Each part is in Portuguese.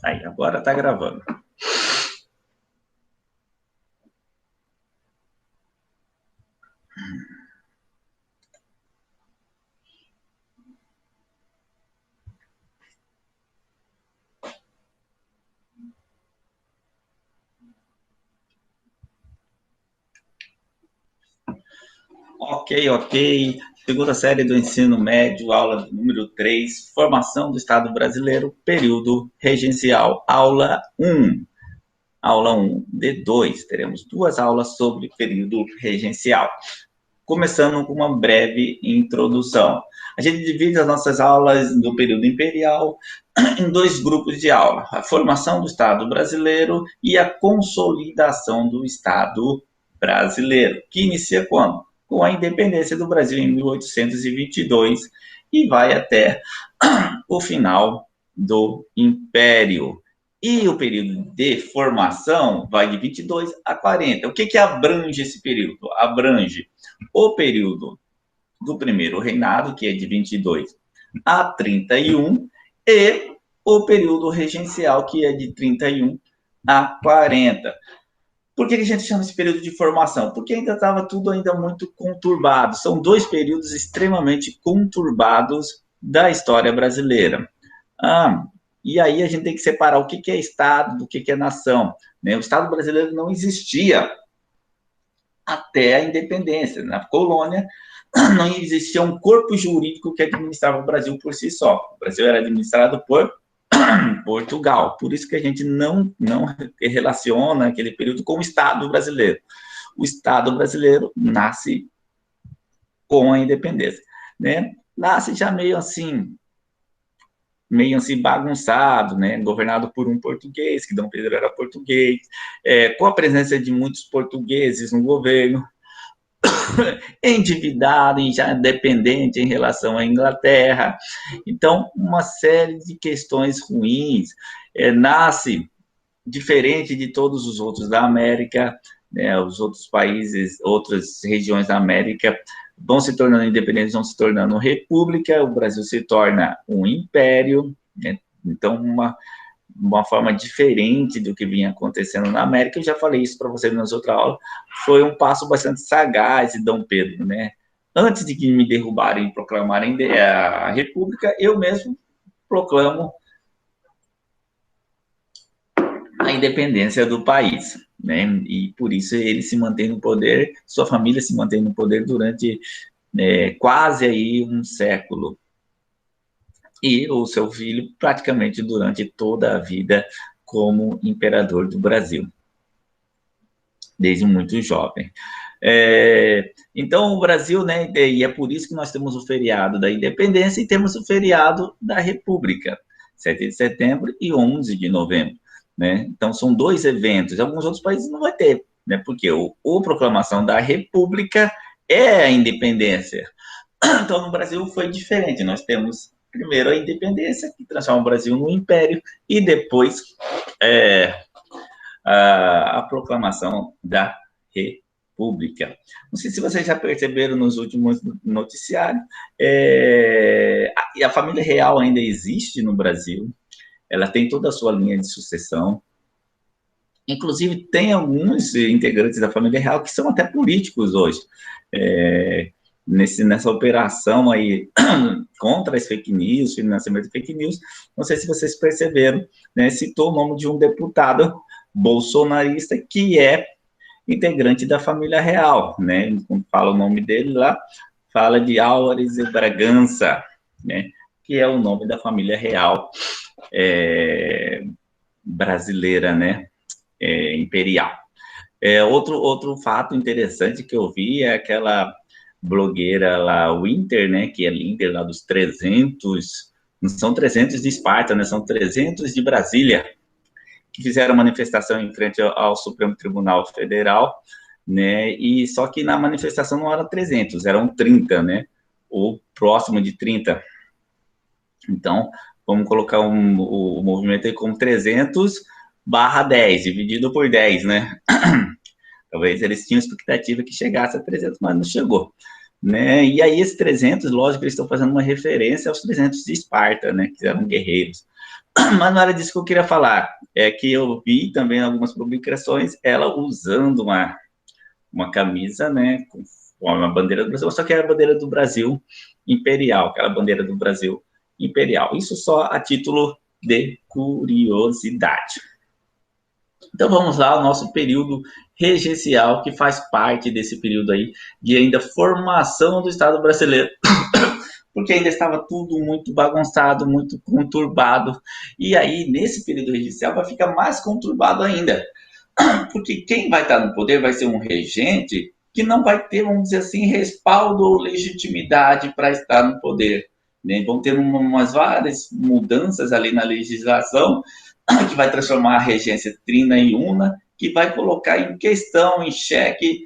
Aí, agora tá gravando. Ok, ok. Segunda série do ensino médio, aula número 3, formação do Estado brasileiro, período regencial, aula 1. Aula 1 de 2. Teremos duas aulas sobre período regencial. Começando com uma breve introdução. A gente divide as nossas aulas do período imperial em dois grupos de aula: a formação do Estado brasileiro e a consolidação do Estado brasileiro, que inicia quando? Com a independência do Brasil em 1822 e vai até o final do Império. E o período de formação vai de 22 a 40. O que abrange esse período? Abrange o período do primeiro reinado, que é de 22 a 31, e o período regencial, que é de 31 a 40. Por que a gente chama esse período de formação? Porque ainda estava tudo ainda muito conturbado. São dois períodos extremamente conturbados da história brasileira. Ah, e aí a gente tem que separar o que é Estado do que é nação. Né? O Estado brasileiro não existia até a independência. Na colônia, não existia um corpo jurídico que administrava o Brasil por si só. O Brasil era administrado por Portugal. Por isso que a gente não relaciona aquele período com o Estado brasileiro. O Estado brasileiro nasce com a independência. Né? Nasce já meio assim bagunçado, né? Governado por um português, que Dom Pedro era português, com a presença de muitos portugueses no governo, endividado e já dependente em relação à Inglaterra. Então, uma série de questões ruins. Nasce diferente de todos os outros da América, né? Os outros países, outras regiões da América vão se tornando independentes, vão se tornando república, o Brasil se torna um império, né? Então, uma forma diferente do que vinha acontecendo na América. Eu já falei isso para vocês nas outras aulas. Foi um passo bastante sagaz de Dom Pedro, né? Antes de que me derrubarem e proclamarem a República, eu mesmo proclamo a independência do país, né? E por isso ele se mantém no poder, sua família se mantém no poder durante quase aí um século. E o seu filho praticamente durante toda a vida como imperador do Brasil, desde muito jovem. Então, o Brasil, né, e é por isso que nós temos o feriado da independência e temos o feriado da República, 7 de setembro e 11 de novembro. Né? Então, são dois eventos. Em alguns outros países não vai ter, né? Porque a proclamação da República é a independência. Então, no Brasil foi diferente. Nós temos primeiro a independência, que transforma o Brasil no império, e depois é, a proclamação da República. Não sei se vocês já perceberam nos últimos noticiários, a família real ainda existe no Brasil, ela tem toda a sua linha de sucessão. Inclusive, tem alguns integrantes da família real que são até políticos hoje. Nessa operação aí contra as fake news, financiamento de fake news, não sei se vocês perceberam, né, citou o nome de um deputado bolsonarista que é integrante da família real, né? Quando fala o nome dele lá, fala de Álvares e Bragança, né? Que é o nome da família real brasileira, né? Imperial. Outro fato interessante que eu vi é aquela blogueira lá, Winter, né? Que é líder lá dos 300, não são 300 de Esparta, né? São 300 de Brasília, que fizeram manifestação em frente ao Supremo Tribunal Federal, né? E só que na manifestação não eram 300, eram 30, né? Ou próximo de 30. Então, vamos colocar o movimento aí como 300/10, dividido por 10, né? Talvez eles tinham expectativa que chegasse a 300, mas não chegou. Né? E aí esses 300, lógico, eles estão fazendo uma referência aos 300 de Esparta, né? Que eram guerreiros. Mas não era disso que eu queria falar. É que eu vi também em algumas publicações ela usando uma camisa, né, com a bandeira do Brasil, só que era a bandeira do Brasil imperial, aquela bandeira do Brasil imperial. Isso só a título de curiosidade. Então vamos lá ao nosso período regencial, que faz parte desse período aí de ainda formação do Estado brasileiro, porque ainda estava tudo muito bagunçado, muito conturbado. E aí, nesse período regencial, vai ficar mais conturbado ainda, porque quem vai estar no poder vai ser um regente que não vai ter, vamos dizer assim, respaldo ou legitimidade para estar no poder. Né? Vão ter umas várias mudanças ali na legislação que vai transformar a regência trina em una, que vai colocar em questão, em xeque,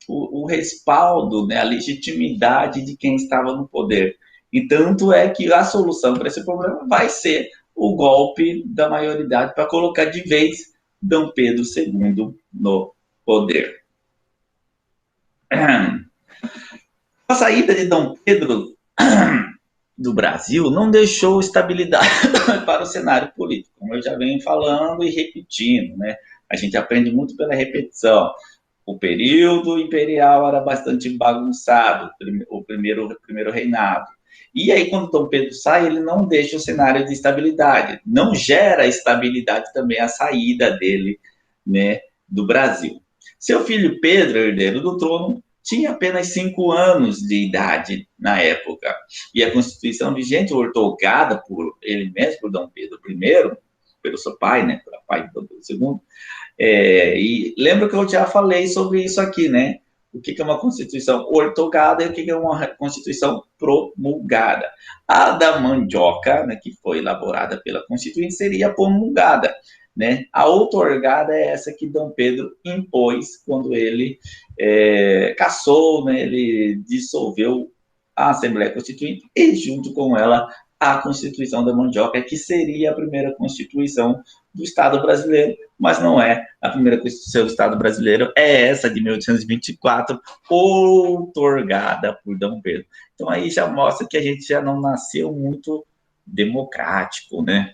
o respaldo, né, a legitimidade de quem estava no poder. E tanto é que a solução para esse problema vai ser o golpe da maioridade para colocar de vez Dom Pedro II no poder. A saída de Dom Pedro do Brasil não deixou estabilidade para o cenário político, como eu já venho falando e repetindo, né? A gente aprende muito pela repetição. O período imperial era bastante bagunçado, o primeiro reinado. E aí, quando Dom Pedro sai, ele não deixa o cenário de estabilidade, não gera estabilidade também a saída dele, né, do Brasil. Seu filho Pedro, herdeiro do trono, tinha apenas 5 anos de idade na época. E a Constituição vigente, outorgada por ele mesmo, por Dom Pedro I, pelo seu pai, né, pelo pai de Dom Pedro II, e lembra que eu já falei sobre isso aqui, né? O que é uma Constituição ortogada e o que é uma Constituição promulgada. A da mandioca, né, que foi elaborada pela Constituinte, seria promulgada. Né? A outorgada é essa que Dom Pedro impôs quando ele cassou, né? Ele dissolveu a Assembleia Constituinte e, junto com ela, a Constituição da Mandioca, que seria a primeira Constituição do Estado brasileiro, mas não é a primeira Constituição do Estado brasileiro, é essa de 1824, outorgada por Dom Pedro. Então aí já mostra que a gente já não nasceu muito democrático, né?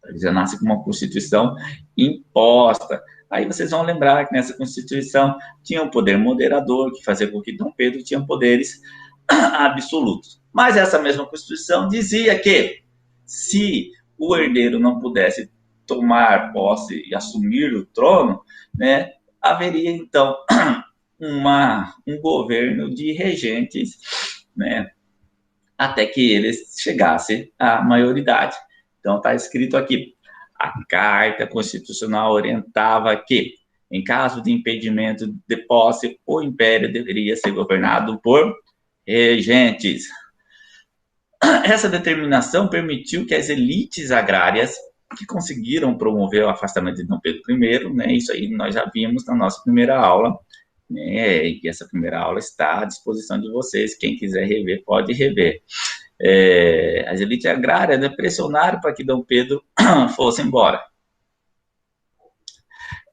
Ele já nasce com uma Constituição imposta. Aí vocês vão lembrar que nessa Constituição tinha um poder moderador, que fazia com que Dom Pedro tinha poderes absolutos. Mas essa mesma Constituição dizia que se o herdeiro não pudesse tomar posse e assumir o trono, né, haveria então um governo de regentes, né, até que eles chegassem à maioridade. Então está escrito aqui, a Carta Constitucional orientava que, em caso de impedimento de posse, o Império deveria ser governado por regentes. Essa determinação permitiu que as elites agrárias que conseguiram promover o afastamento de Dom Pedro I, né, isso aí nós já vimos na nossa primeira aula, né, e essa primeira aula está à disposição de vocês, quem quiser rever, pode rever. As elites agrárias, né, pressionaram para que Dom Pedro fosse embora,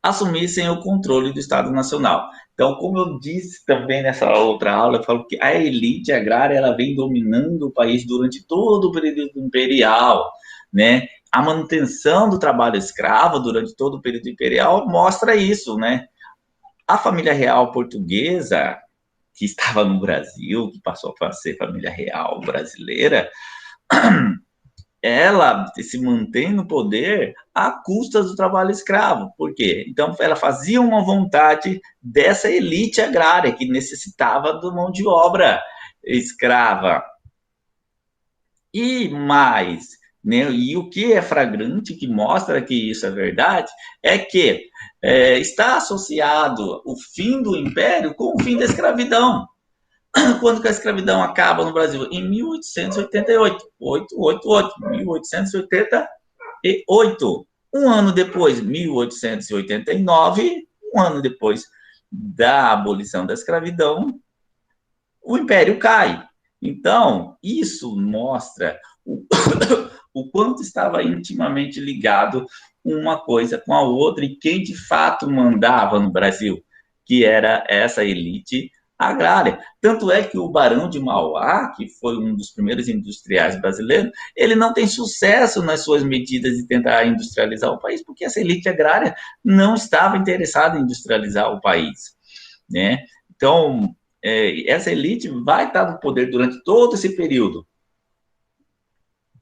assumissem o controle do Estado Nacional. Então, como eu disse também nessa outra aula, eu falo que a elite agrária ela vem dominando o país durante todo o período imperial, né? A manutenção do trabalho escravo durante todo o período imperial mostra isso, né? A família real portuguesa, que estava no Brasil, que passou a ser família real brasileira, ela se mantém no poder à custa do trabalho escravo. Por quê? Então, ela fazia uma vontade dessa elite agrária que necessitava de mão de obra escrava. E mais, né, e o que é flagrante, que mostra que isso é verdade, é que está associado o fim do império com o fim da escravidão. Quando que a escravidão acaba no Brasil? Em 1888. 1888. Um ano depois, 1889, um ano depois da abolição da escravidão, o império cai. Então, isso mostra o quanto estava intimamente ligado uma coisa com a outra e quem de fato mandava no Brasil, que era essa elite agrária. Tanto é que o Barão de Mauá, que foi um dos primeiros industriais brasileiros, ele não tem sucesso nas suas medidas de tentar industrializar o país, porque essa elite agrária não estava interessada em industrializar o país, né? Então, essa elite vai estar no poder durante todo esse período.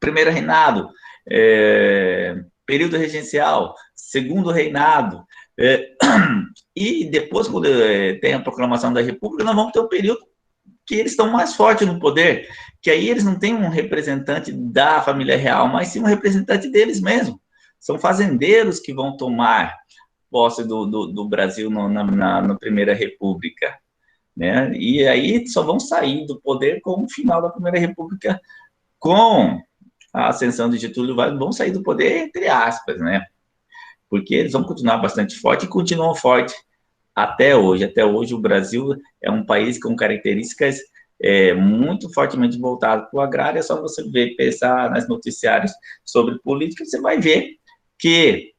Primeiro reinado, período regencial, segundo reinado, e depois, quando tem a proclamação da República, nós vamos ter um período que eles estão mais fortes no poder, que aí eles não têm um representante da família real, mas sim um representante deles mesmos. São fazendeiros que vão tomar posse do Brasil na Primeira República. Né? E aí só vão sair do poder com o final da Primeira República, com a ascensão de Getúlio Vargas, vão sair do poder, entre aspas, né? Porque eles vão continuar bastante forte e continuam forte até hoje. Até hoje, o Brasil é um país com características muito fortemente voltado para o agrário. É só você ver, pensar nas noticiários sobre política, você vai ver que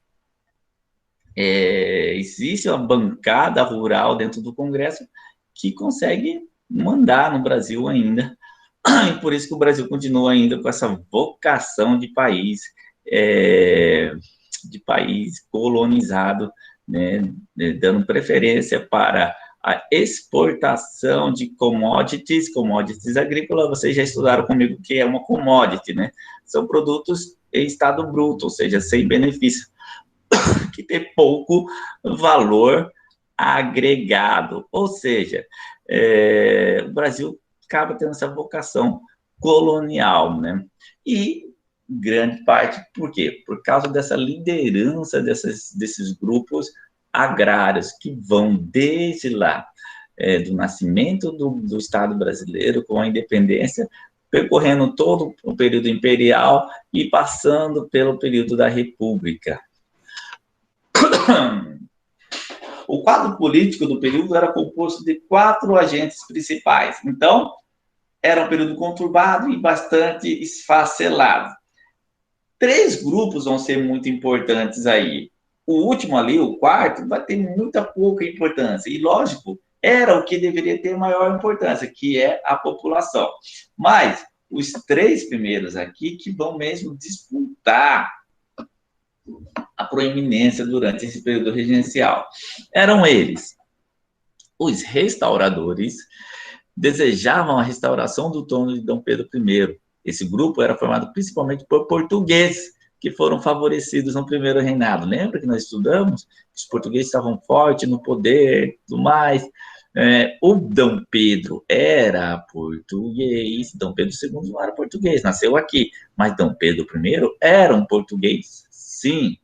existe uma bancada rural dentro do Congresso que consegue mandar no Brasil ainda. E por isso que o Brasil continua ainda com essa vocação de país colonizado, né, dando preferência para a exportação de commodities agrícolas. Vocês já estudaram comigo que é uma commodity, né? São produtos em estado bruto, ou seja, sem benefício, que tem pouco valor agregado. Ou seja, o Brasil acaba tendo essa vocação colonial, né? E grande parte, por quê? Por causa dessa liderança desses grupos agrários que vão desde lá, do nascimento do Estado brasileiro, com a independência, percorrendo todo o período imperial e passando pelo período da República. O quadro político do período era composto de 4 agentes principais. Então, era um período conturbado e bastante esfacelado. 3 grupos vão ser muito importantes aí. O último ali, o quarto, vai ter muita pouca importância. E, lógico, era o que deveria ter maior importância, que é a população. Mas os 3 primeiros aqui que vão mesmo disputar a proeminência durante esse período regencial eram eles: os restauradores, desejavam a restauração do trono de Dom Pedro I. Esse grupo era formado principalmente por portugueses, que foram favorecidos no primeiro reinado. Lembra que nós estudamos? Os portugueses estavam fortes no poder e tudo mais. O Dom Pedro era português, Dom Pedro II não era português, nasceu aqui, mas Dom Pedro I era um português, sim.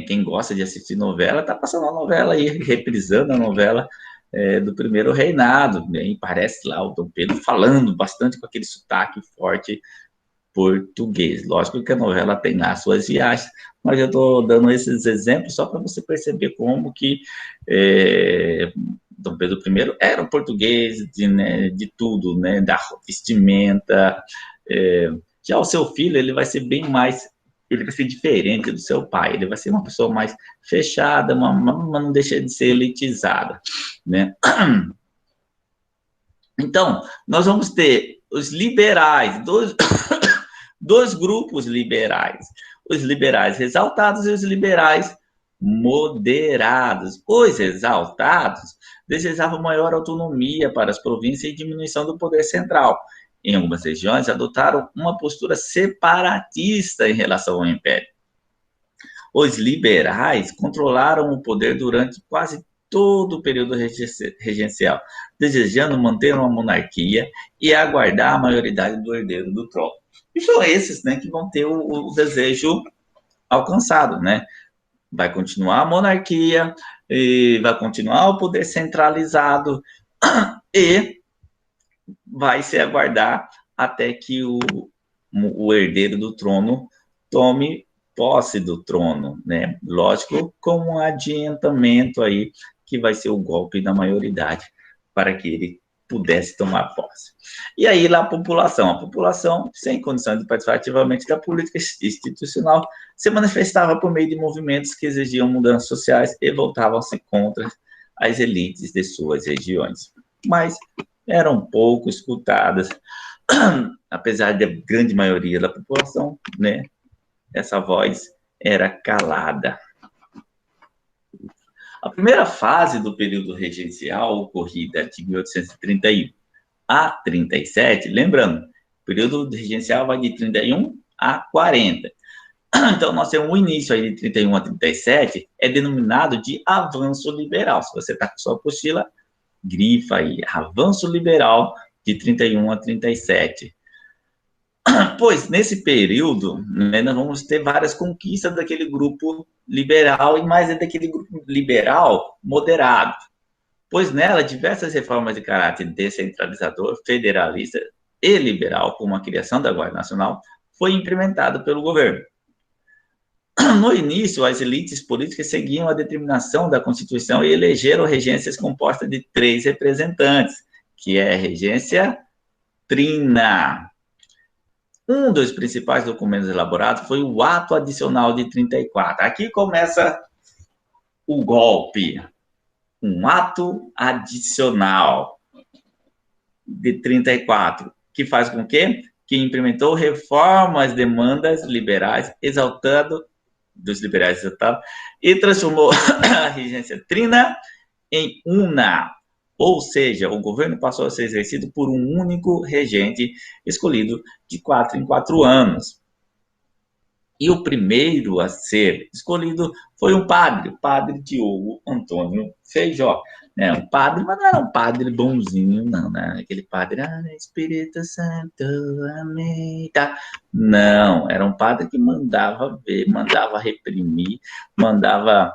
Quem gosta de assistir novela, está passando a novela aí, reprisando a novela do primeiro reinado, né? E parece lá o Dom Pedro falando bastante com aquele sotaque forte português. Lógico que a novela tem lá suas viagens, mas eu estou dando esses exemplos só para você perceber como que Dom Pedro I era um português de tudo, né? Da vestimenta. Já o seu filho, ele vai ser bem mais, ele vai ser diferente do seu pai, ele vai ser uma pessoa mais fechada, mas não deixa de ser elitizada, né? Então, nós vamos ter os liberais, dois grupos liberais, os liberais exaltados e os liberais moderados. Os exaltados desejavam maior autonomia para as províncias e diminuição do poder central. Em algumas regiões, adotaram uma postura separatista em relação ao império. Os liberais controlaram o poder durante quase todo o período regencial, desejando manter uma monarquia e aguardar a maioridade do herdeiro do trono. E são esses, né, que vão ter o desejo alcançado, né? Vai continuar a monarquia, e vai continuar o poder centralizado e vai se aguardar até que o herdeiro do trono tome posse do trono, né? Lógico, com um adiantamento aí, que vai ser o golpe da maioridade, para que ele pudesse tomar posse. E aí lá a população, sem condição de participar ativamente da política institucional, se manifestava por meio de movimentos que exigiam mudanças sociais e voltavam-se contra as elites de suas regiões. Mas eram pouco escutadas, apesar da grande maioria da população, né? Essa voz era calada. A primeira fase do período regencial, ocorrida de 1831 a 37, lembrando, o período regencial vai de 31 a 40. Então, nós temos o início aí de 31 a 37, é denominado de avanço liberal. Se você está com sua apostila, grifa aí, avanço liberal de 31 a 37. Pois, nesse período, né, nós vamos ter várias conquistas daquele grupo liberal e mais daquele grupo liberal moderado. Pois nela, diversas reformas de caráter descentralizador, federalista e liberal, como a criação da Guarda Nacional, foi implementada pelo governo. No início, as elites políticas seguiam a determinação da Constituição e elegeram regências compostas de 3 representantes, que é a regência trina. Um dos principais documentos elaborados foi o Ato Adicional de 34. Aqui começa o golpe. Um ato adicional de 34, que faz com que implementou reformas, demandas liberais, dos liberais exaltados, e transformou a regência trina em una, ou seja, o governo passou a ser exercido por um único regente escolhido de 4 em 4 anos. E o primeiro a ser escolhido foi um padre, o padre Diogo Antônio Feijó. É um padre, mas não era um padre bonzinho, não, né? Aquele padre, Espírito Santo, amém, tá? Não, era um padre que mandava ver, mandava reprimir, mandava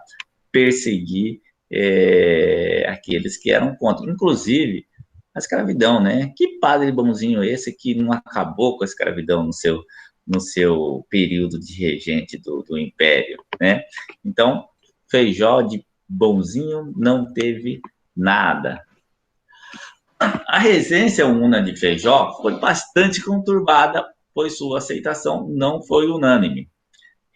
perseguir aqueles que eram contra. Inclusive, a escravidão, né? Que padre bonzinho esse que não acabou com a escravidão no seu período de regente do Império, né? Então, Feijó de bonzinho não teve nada. A regência una de Feijó foi bastante conturbada, pois sua aceitação não foi unânime.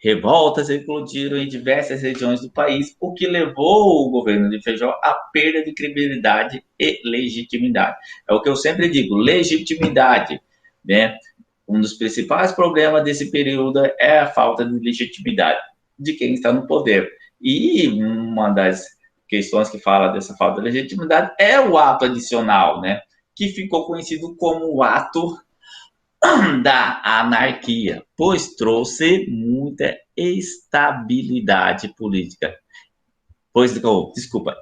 Revoltas eclodiram em diversas regiões do país, o que levou o governo de Feijó à perda de credibilidade e legitimidade. É o que eu sempre digo, legitimidade, né? Um dos principais problemas desse período é a falta de legitimidade de quem está no poder. E uma das questões que fala dessa falta de legitimidade é o ato adicional, né? Que ficou conhecido como o ato da anarquia, pois trouxe muita estabilidade política.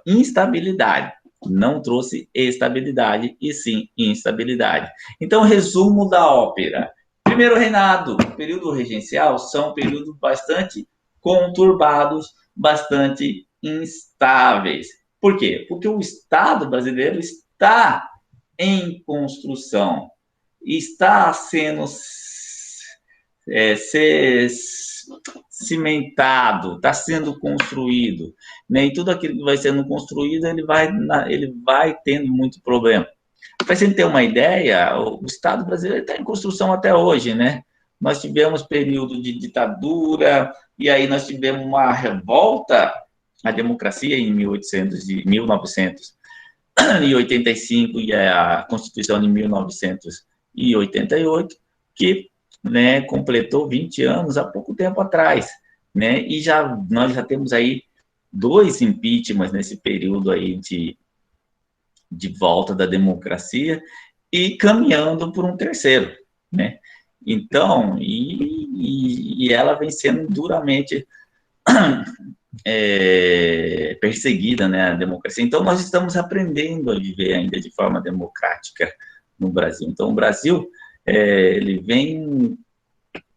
Instabilidade. Não trouxe estabilidade, e sim instabilidade. Então, resumo da ópera. Primeiro reinado, período regencial, são períodos bastante conturbados, bastante instáveis. Por quê? Porque o Estado brasileiro está em construção, está sendo cimentado, está sendo construído, né? E tudo aquilo que vai sendo construído, ele vai tendo muito problema. Para você ter uma ideia, o Estado brasileiro está em construção até hoje, né? Nós tivemos período de ditadura, e aí nós tivemos uma revolta à democracia em 1985 e a Constituição de 1988, que, né, completou 20 anos há pouco tempo atrás, né? E nós já temos aí 2 impeachments nesse período aí de volta da democracia e caminhando por um terceiro, né? Então, e ela vem sendo duramente perseguida, né, a democracia. Então, nós estamos aprendendo a viver ainda de forma democrática no Brasil. Então, o Brasil, ele vem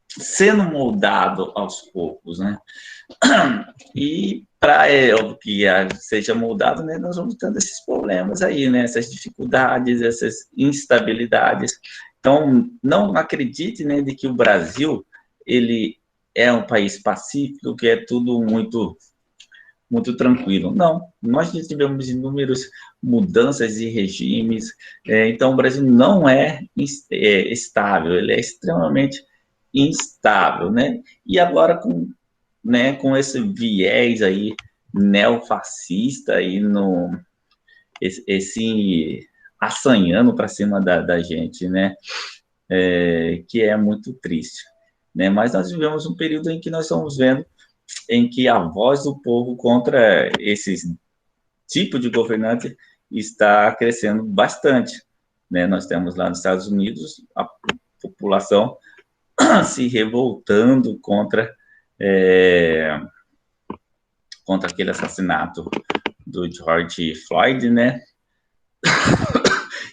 sendo moldado aos poucos, né? E para que seja moldado, né, nós vamos tendo esses problemas aí, né, essas dificuldades, essas instabilidades. Então, não acredite, né, de que o Brasil, ele é um país pacífico, que é tudo muito tranquilo. Não, nós já tivemos inúmeras mudanças de regimes, então o Brasil não é estável, ele é extremamente instável, né? E agora com esse viés aí neofascista aí no esse assanhando para cima da gente, né? Que é muito triste, né? Mas nós vivemos um período em que nós estamos vendo em que a voz do povo contra esses tipos de governante está crescendo bastante, né? Nós temos lá nos Estados Unidos a população se revoltando contra aquele assassinato do George Floyd, né?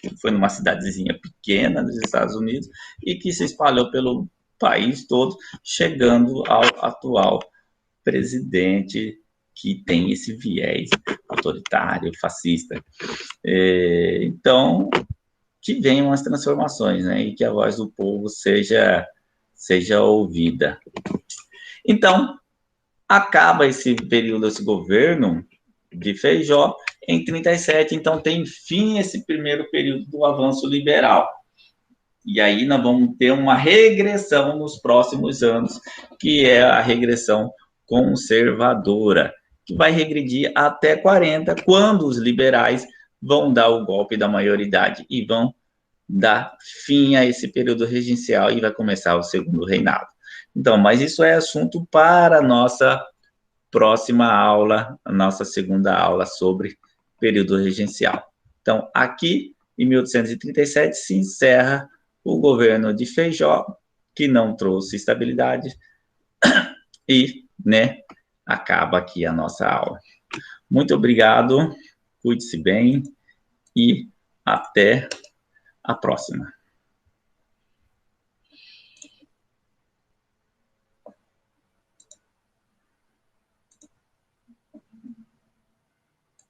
Que foi numa cidadezinha pequena dos Estados Unidos e que se espalhou pelo país todo, chegando ao atual presidente que tem esse viés autoritário, fascista. Então, que venham as transformações, né? E que a voz do povo seja ouvida. Então, acaba esse período, esse governo de Feijó em 37, então tem fim esse primeiro período do avanço liberal. E aí nós vamos ter uma regressão nos próximos anos, que é a regressão conservadora, que vai regredir até 40, quando os liberais vão dar o golpe da maioridade e vão dar fim a esse período regencial e vai começar o segundo reinado. Então, mas isso é assunto para a nossa próxima aula, a nossa segunda aula sobre período regencial. Então, aqui, em 1837, se encerra o governo de Feijó, que não trouxe estabilidade, e, né, acaba aqui a nossa aula. Muito obrigado, cuide-se bem e até a próxima.